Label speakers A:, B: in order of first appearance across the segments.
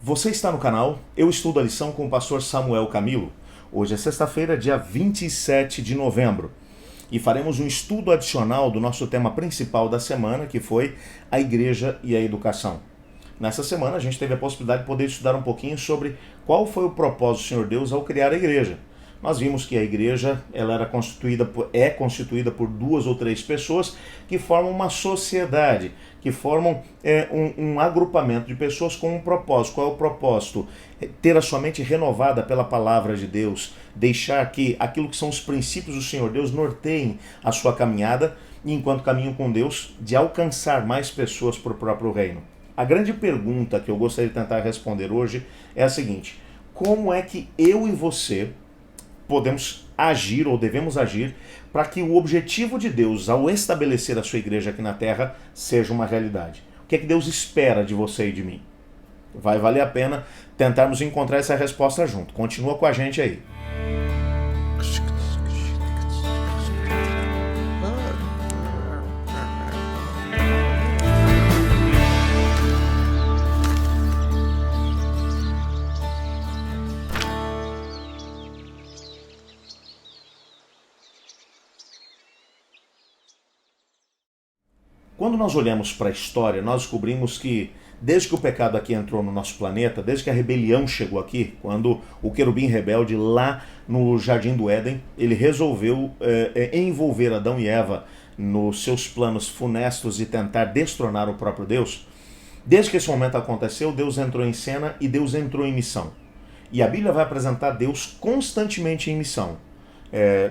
A: Você está no canal Eu Estudo a Lição com o pastor Samuel Camilo. Hoje é sexta-feira, dia 27 de novembro. E faremos um estudo adicional do nosso tema principal da semana, que foi a igreja e a educação. Nessa semana a gente teve a possibilidade de poder estudar um pouquinho sobre qual foi o propósito do Senhor Deus ao criar a igreja. Nós vimos que a igreja ela é constituída por duas ou três pessoas que formam uma sociedade, que formam um agrupamento de pessoas com um propósito. Qual é o propósito? Ter a sua mente renovada pela palavra de Deus, deixar que aquilo que são os princípios do Senhor Deus norteiem a sua caminhada, e enquanto caminham com Deus, de alcançar mais pessoas para o próprio reino. A grande pergunta que eu gostaria de tentar responder hoje é a seguinte: como é que eu e você podemos agir ou devemos agir para que o objetivo de Deus ao estabelecer a sua igreja aqui na terra seja uma realidade? O que é que Deus espera de você e de mim? Vai valer a pena tentarmos encontrar essa resposta junto. Continua com a gente aí. Quando nós olhamos para a história, nós descobrimos que desde que o pecado aqui entrou no nosso planeta, desde que a rebelião chegou aqui, quando o querubim rebelde lá no Jardim do Éden, ele resolveu envolver Adão e Eva nos seus planos funestos e tentar destronar o próprio Deus, desde que esse momento aconteceu, Deus entrou em cena e Deus entrou em missão. E a Bíblia vai apresentar Deus constantemente em missão.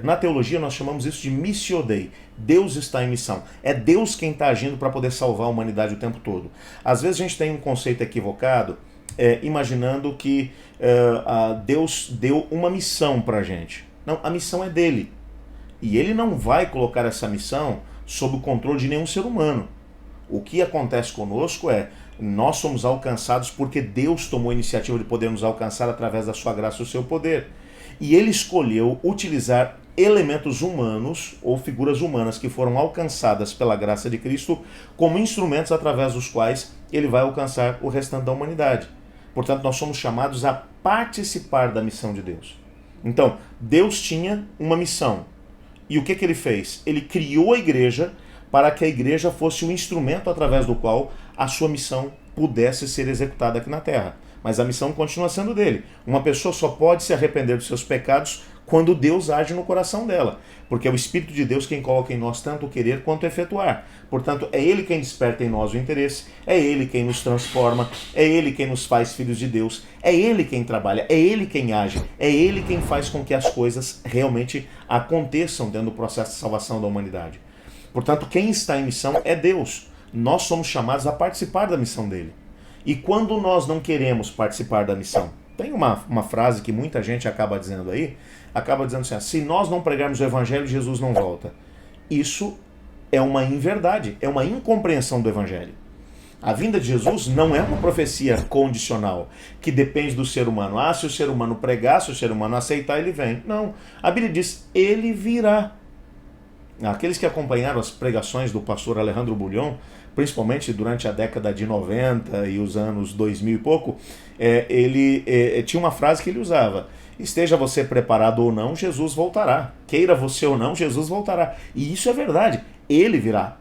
A: Na teologia nós chamamos isso de missio Dei. Deus está em missão. É Deus quem está agindo para poder salvar a humanidade o tempo todo. Às vezes a gente tem um conceito equivocado, imaginando que Deus deu uma missão para a gente. Não, a missão é dele. E ele não vai colocar essa missão sob o controle de nenhum ser humano. O que acontece conosco é, nós somos alcançados porque Deus tomou a iniciativa de poder nos alcançar através da sua graça e do seu poder. E ele escolheu utilizar elementos humanos ou figuras humanas que foram alcançadas pela graça de Cristo como instrumentos através dos quais ele vai alcançar o restante da humanidade. Portanto, nós somos chamados a participar da missão de Deus. Então, Deus tinha uma missão. E o que ele fez? Ele criou a igreja para que a igreja fosse o instrumento através do qual a sua missão pudesse ser executada aqui na Terra. Mas a missão continua sendo dele. Uma pessoa só pode se arrepender dos seus pecados quando Deus age no coração dela. Porque é o Espírito de Deus quem coloca em nós tanto o querer quanto o efetuar. Portanto, é Ele quem desperta em nós o interesse, é Ele quem nos transforma, é Ele quem nos faz filhos de Deus, é Ele quem trabalha, é Ele quem age, é Ele quem faz com que as coisas realmente aconteçam dentro do processo de salvação da humanidade. Portanto, quem está em missão é Deus. Nós somos chamados a participar da missão dele. E quando nós não queremos participar da missão? Tem uma frase que muita gente acaba dizendo aí, acaba dizendo assim: se nós não pregarmos o evangelho, Jesus não volta. Isso é uma inverdade, é uma incompreensão do evangelho. A vinda de Jesus não é uma profecia condicional, que depende do ser humano. Se o ser humano pregar, se o ser humano aceitar, ele vem. Não, a Bíblia diz, ele virá. Aqueles que acompanharam as pregações do pastor Alejandro Bulhon, principalmente durante a década de 90 e os anos 2000 e pouco, ele tinha uma frase que ele usava: esteja você preparado ou não, Jesus voltará. Queira você ou não, Jesus voltará. E isso é verdade, ele virá.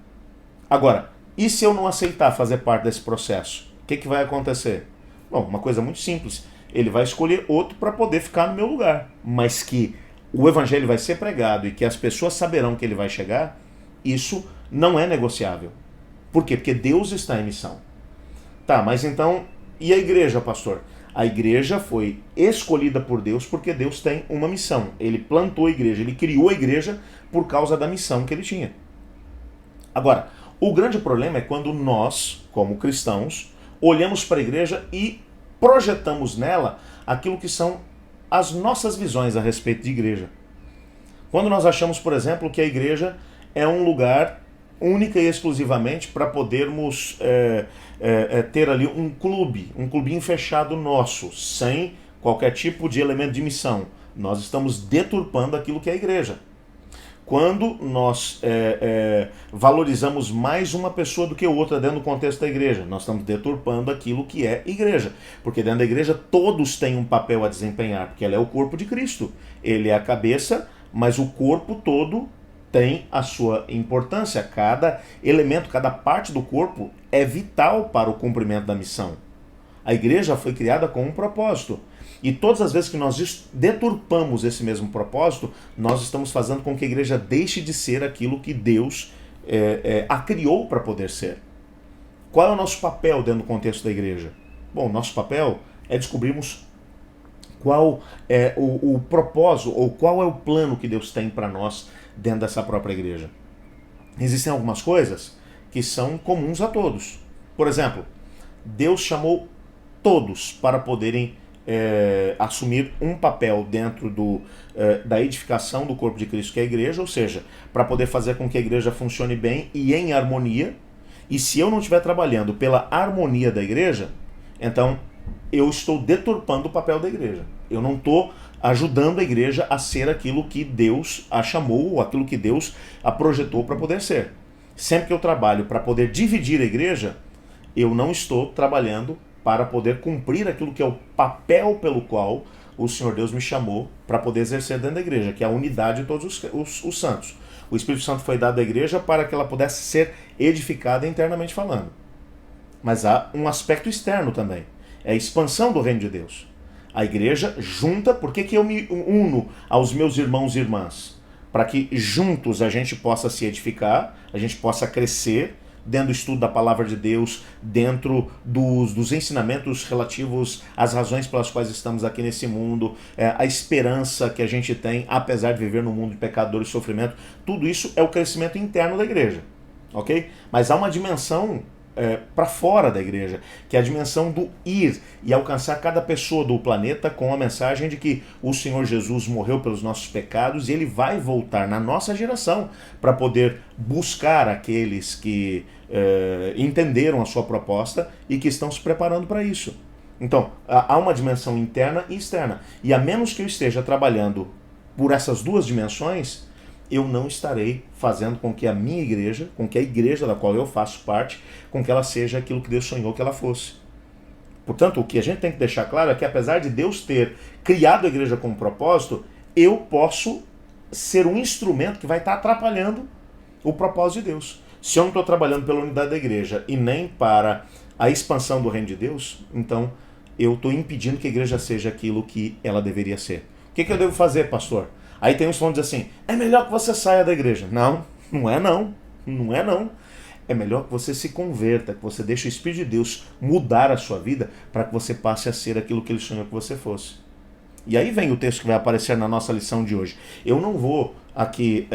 A: Agora, e se eu não aceitar fazer parte desse processo? O que vai acontecer? Bom, uma coisa muito simples, ele vai escolher outro para poder ficar no meu lugar, mas que o evangelho vai ser pregado e que as pessoas saberão que ele vai chegar, isso não é negociável. Por quê? Porque Deus está em missão. Tá, mas então, e a igreja, pastor? A igreja foi escolhida por Deus porque Deus tem uma missão. Ele plantou a igreja, ele criou a igreja por causa da missão que ele tinha. Agora, o grande problema é quando nós, como cristãos, olhamos para a igreja e projetamos nela aquilo que são as nossas visões a respeito de igreja. Quando nós achamos, por exemplo, que a igreja é um lugar única e exclusivamente para podermos ter ali um clubinho fechado nosso, sem qualquer tipo de elemento de missão. Nós estamos deturpando aquilo que é a igreja. quando nós valorizamos mais uma pessoa do que outra dentro do contexto da igreja. Nós estamos deturpando aquilo que é igreja. Porque dentro da igreja todos têm um papel a desempenhar, porque ela é o corpo de Cristo. Ele é a cabeça, mas o corpo todo tem a sua importância. Cada elemento, cada parte do corpo é vital para o cumprimento da missão. A igreja foi criada com um propósito. E todas as vezes que nós deturpamos esse mesmo propósito, nós estamos fazendo com que a igreja deixe de ser aquilo que Deus a criou para poder ser. Qual é o nosso papel dentro do contexto da igreja? Bom, nosso papel é descobrirmos qual é o propósito ou qual é o plano que Deus tem para nós dentro dessa própria igreja. Existem algumas coisas que são comuns a todos. Por exemplo, Deus chamou todos para poderem assumir um papel dentro da edificação do corpo de Cristo, que é a igreja, ou seja, para poder fazer com que a igreja funcione bem e em harmonia. E se eu não estiver trabalhando pela harmonia da igreja, então eu estou deturpando o papel da igreja. Eu não estou ajudando a igreja a ser aquilo que Deus a chamou, ou aquilo que Deus a projetou para poder ser. Sempre que eu trabalho para poder dividir a igreja, eu não estou trabalhando para poder cumprir aquilo que é o papel pelo qual o Senhor Deus me chamou para poder exercer dentro da igreja, que é a unidade de todos os santos. O Espírito Santo foi dado à igreja para que ela pudesse ser edificada internamente falando. Mas há um aspecto externo também, é a expansão do reino de Deus. A igreja junta, por que eu me uno aos meus irmãos e irmãs? Para que juntos a gente possa se edificar, a gente possa crescer, dentro do estudo da palavra de Deus, dentro dos ensinamentos relativos às razões pelas quais estamos aqui nesse mundo, a esperança que a gente tem, apesar de viver num mundo de pecador e sofrimento, tudo isso é o crescimento interno da igreja, ok? Mas há uma dimensão para fora da igreja, que é a dimensão do ir e alcançar cada pessoa do planeta com a mensagem de que o Senhor Jesus morreu pelos nossos pecados e ele vai voltar na nossa geração para poder buscar aqueles que entenderam a sua proposta e que estão se preparando para isso. Então, há uma dimensão interna e externa. E a menos que eu esteja trabalhando por essas duas dimensões, eu não estarei fazendo com que a minha igreja, com que a igreja da qual eu faço parte, com que ela seja aquilo que Deus sonhou que ela fosse. Portanto, o que a gente tem que deixar claro é que apesar de Deus ter criado a igreja com um propósito, eu posso ser um instrumento que vai estar atrapalhando o propósito de Deus. Se eu não estou trabalhando pela unidade da igreja e nem para a expansão do reino de Deus, então eu estou impedindo que a igreja seja aquilo que ela deveria ser. O que eu devo fazer, pastor? Aí tem uns que vão dizer assim, é melhor que você saia da igreja. Não, não é não. Não é não. É melhor que você se converta, que você deixe o Espírito de Deus mudar a sua vida para que você passe a ser aquilo que ele sonhou que você fosse. E aí vem o texto que vai aparecer na nossa lição de hoje. Eu não vou aqui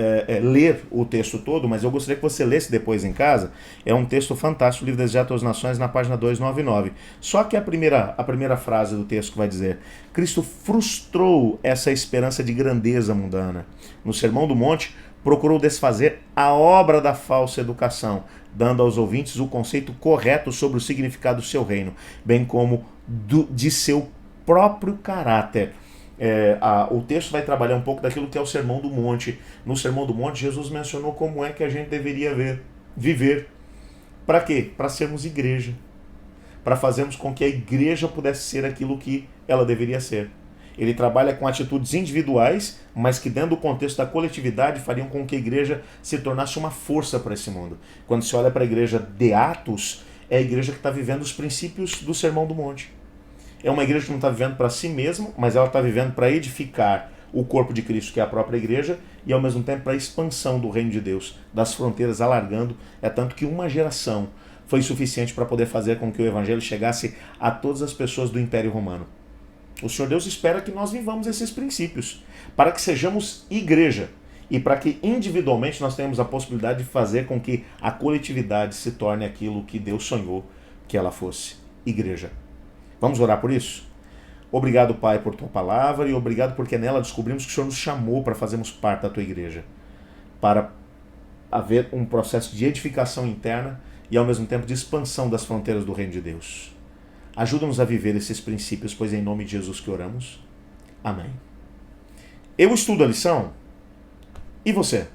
A: ler o texto todo, mas eu gostaria que você lesse depois em casa. É um texto fantástico, o livro Deserto às Nações, na página 299. Só que a primeira frase do texto que vai dizer: Cristo frustrou essa esperança de grandeza mundana. No Sermão do Monte, procurou desfazer a obra da falsa educação, dando aos ouvintes o conceito correto sobre o significado do seu reino, bem como de seu próprio caráter. O texto vai trabalhar um pouco daquilo que é o Sermão do Monte. No Sermão do Monte, Jesus mencionou como é que a gente deveria viver. Para quê? Para sermos igreja. Para fazermos com que a igreja pudesse ser aquilo que ela deveria ser. Ele trabalha com atitudes individuais, mas que dentro do contexto da coletividade fariam com que a igreja se tornasse uma força para esse mundo. Quando se olha para a igreja de Atos, é a igreja que está vivendo os princípios do Sermão do Monte. É uma igreja que não está vivendo para si mesma, mas ela está vivendo para edificar o corpo de Cristo, que é a própria igreja, e ao mesmo tempo para a expansão do reino de Deus, das fronteiras alargando. É tanto que uma geração foi suficiente para poder fazer com que o evangelho chegasse a todas as pessoas do Império Romano. O Senhor Deus espera que nós vivamos esses princípios, para que sejamos igreja, e para que individualmente nós tenhamos a possibilidade de fazer com que a coletividade se torne aquilo que Deus sonhou que ela fosse, igreja. Vamos orar por isso? Obrigado, Pai, por Tua palavra e obrigado porque nela descobrimos que o Senhor nos chamou para fazermos parte da Tua igreja, para haver um processo de edificação interna e ao mesmo tempo de expansão das fronteiras do reino de Deus. Ajuda-nos a viver esses princípios, pois é em nome de Jesus que oramos. Amém. Eu estudo a lição e você?